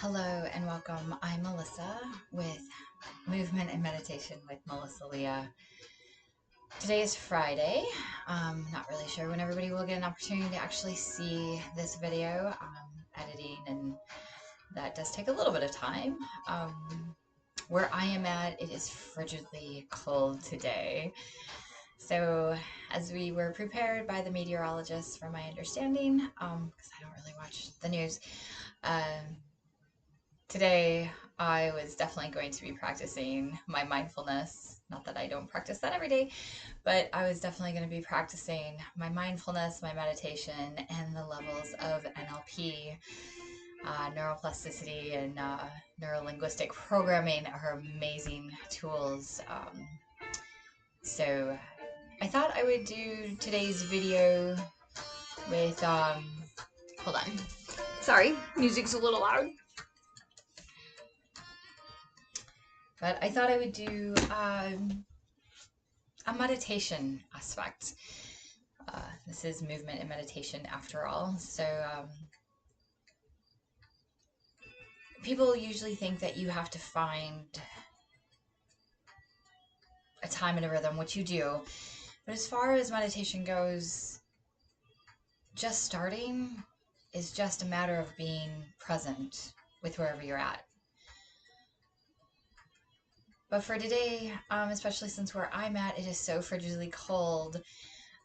Hello and welcome. I'm Melissa with Movement and Meditation with Melissa Leah. Today is Friday. Not really sure when everybody will get an opportunity to actually see this video. Editing, and that does take a little bit of time. Where I am at, it is frigidly cold today. So, as we were prepared by the meteorologists, from my understanding, because I don't really watch the news, today, I was definitely going to be practicing my mindfulness. Not that I don't practice that every day, but I was definitely going to be practicing my mindfulness, my meditation, and the levels of NLP, neuroplasticity, and neurolinguistic programming are amazing tools. So I thought I would do today's video with, hold on. Sorry, music's a little loud. But I thought I would do a meditation aspect. This is movement and meditation after all. So people usually think that you have to find a time and a rhythm, which you do. But as far as meditation goes, just starting is just a matter of being present with wherever you're at. But for today, especially since where I'm at, it is so frigidly cold,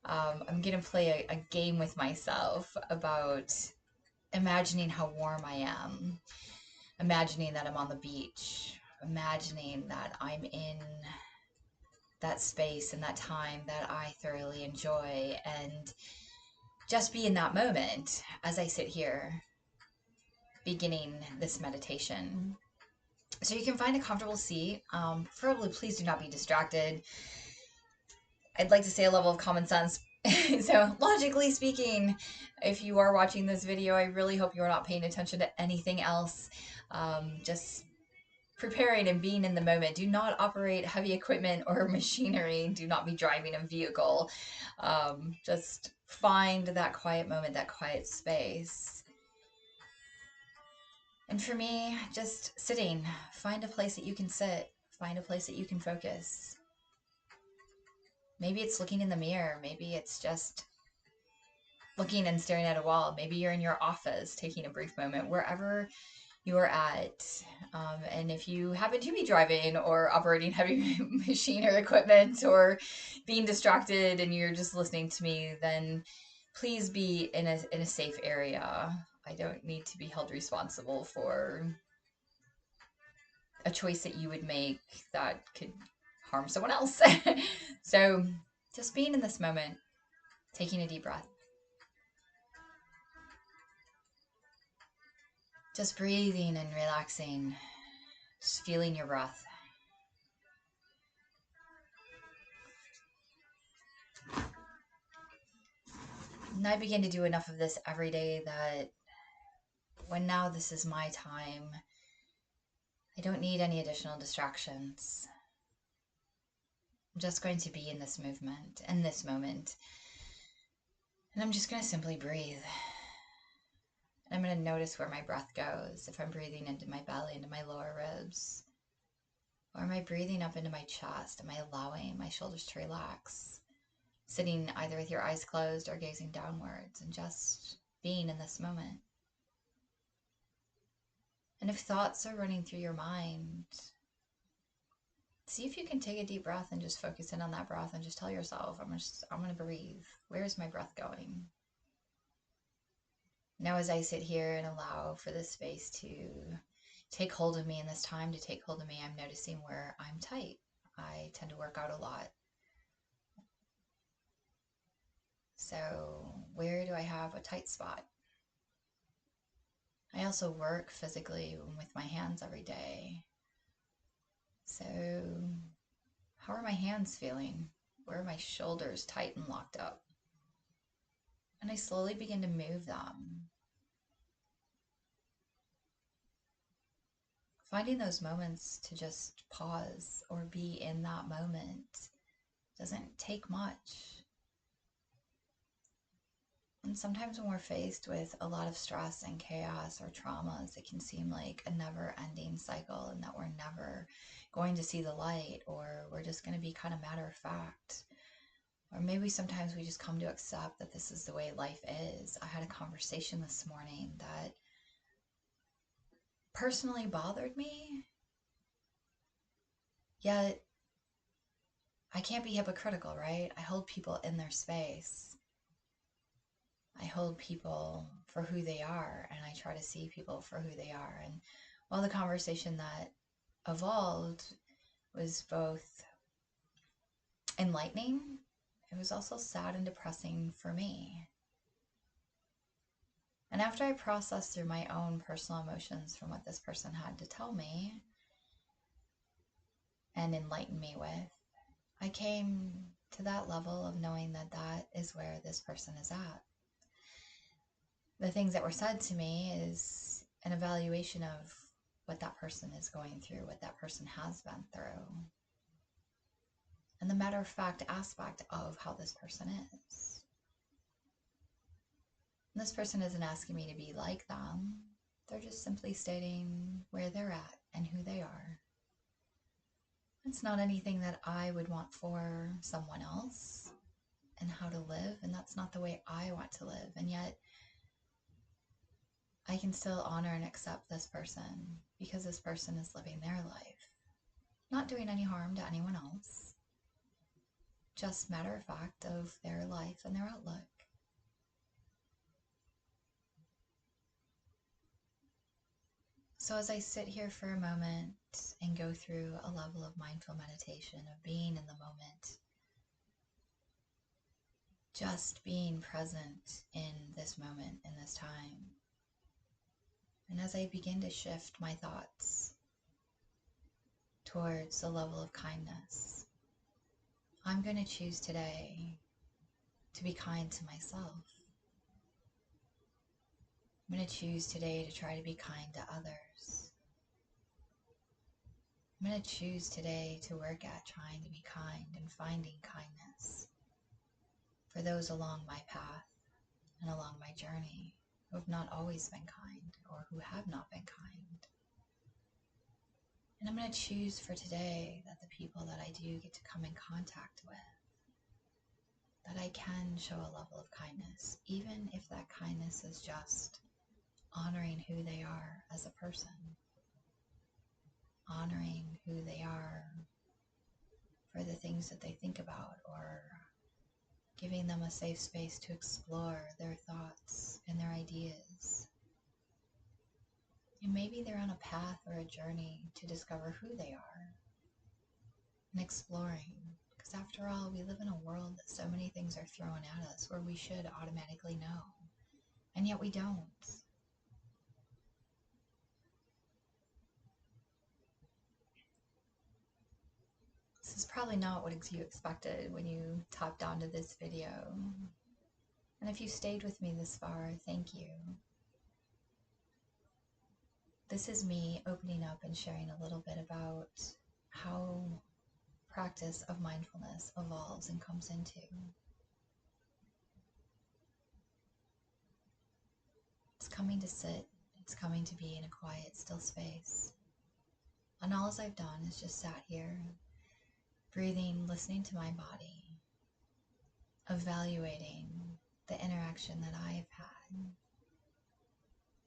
I'm going to play a game with myself about imagining how warm I am, imagining that I'm on the beach, imagining that I'm in that space and that time that I thoroughly enjoy, and just be in that moment as I sit here beginning this meditation. So you can find a comfortable seat. Preferably, please do not be distracted. I'd like to say a level of common sense. So logically speaking, if you are watching this video, I really hope you're not paying attention to anything else. Just preparing and being in the moment. Do not operate heavy equipment or machinery. Do not be driving a vehicle. Just find that quiet moment, that quiet space. And for me, just sitting. Find a place that you can sit. Find a place that you can focus. Maybe it's looking in the mirror. Maybe it's just looking and staring at a wall. Maybe you're in your office taking a brief moment, wherever you are at. And if you happen to be driving or operating heavy machine or equipment or being distracted and you're just listening to me, then please be in a safe area. I don't need to be held responsible for a choice that you would make that could harm someone else. So just being in this moment, taking a deep breath. Just breathing and relaxing, just feeling your breath. And I begin to do enough of this every day that when now this is my time, I don't need any additional distractions. I'm just going to be in this movement, in this moment. And I'm just going to simply breathe. And I'm going to notice where my breath goes. If I'm breathing into my belly, into my lower ribs. Or am I breathing up into my chest? Am I allowing my shoulders to relax? Sitting either with your eyes closed or gazing downwards and just being in this moment. And if thoughts are running through your mind, see if you can take a deep breath and just focus in on that breath and just tell yourself, I'm going to breathe. Where's my breath going? Now, as I sit here and allow for this space to take hold of me and this time to take hold of me, I'm noticing where I'm tight. I tend to work out a lot. So where do I have a tight spot? I also work physically with my hands every day. So how are my hands feeling? Where are my shoulders tight and locked up? And I slowly begin to move them. Finding those moments to just pause or be in that moment doesn't take much. And sometimes when we're faced with a lot of stress and chaos or traumas, it can seem like a never ending cycle and that we're never going to see the light, or we're just going to be kind of matter of fact. Or maybe sometimes we just come to accept that this is the way life is. I had a conversation this morning that personally bothered me, yet I can't be hypocritical, right? I hold people in their space. I hold people for who they are, and I try to see people for who they are. And while the conversation that evolved was both enlightening, it was also sad and depressing for me. And after I processed through my own personal emotions from what this person had to tell me and enlighten me with, I came to that level of knowing that that is where this person is at. The things that were said to me is an evaluation of what that person is going through, what that person has been through, and the matter of fact aspect of how this person is. This person isn't asking me to be like them. They're just simply stating where they're at and who they are. It's not anything that I would want for someone else and how to live, and that's not the way I want to live. And yet, I can still honor and accept this person because this person is living their life, not doing any harm to anyone else, just matter of fact of their life and their outlook. So as I sit here for a moment and go through a level of mindful meditation, of being in the moment, just being present in this moment, in this time, and as I begin to shift my thoughts towards a level of kindness, I'm going to choose today to be kind to myself. I'm going to choose today to try to be kind to others. I'm going to choose today to work at trying to be kind and finding kindness for those along my path and along my journey who have not always been kind or who have not been kind. And I'm going to choose for today that the people that I do get to come in contact with, that I can show a level of kindness, even if that kindness is just honoring who they are as a person, honoring who they are for the things that they think about, or giving them a safe space to explore their thoughts and their ideas. And maybe they're on a path or a journey to discover who they are and exploring. Because after all, we live in a world that so many things are thrown at us where we should automatically know, and yet we don't. This is probably not what you expected when you tapped onto this video. And if you stayed with me this far, thank you. This is me opening up and sharing a little bit about how practice of mindfulness evolves and comes into. It's coming to sit, it's coming to be in a quiet, still space. And all I've done is just sat here, breathing, listening to my body, evaluating the interaction that I've had,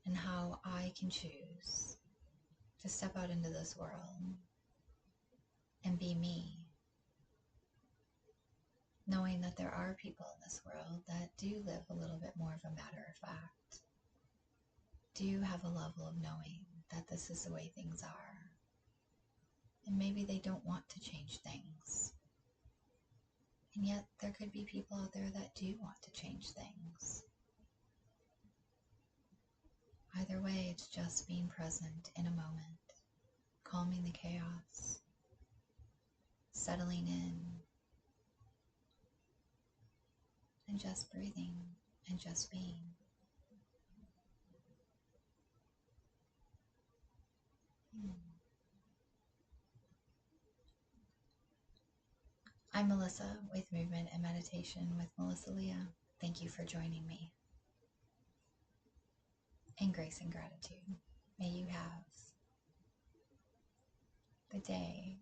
and how I can choose to step out into this world and be me, knowing that there are people in this world that do live a little bit more of a matter of fact, do have a level of knowing that this is the way things are, and maybe they don't want to change things. And yet there could be people out there that do want to change things. Either way, it's just being present in a moment, calming the chaos, settling in, and just breathing and just being. I'm Melissa with Movement and Meditation with Melissa Leah. Thank you for joining me. and grace and gratitude. May you have the day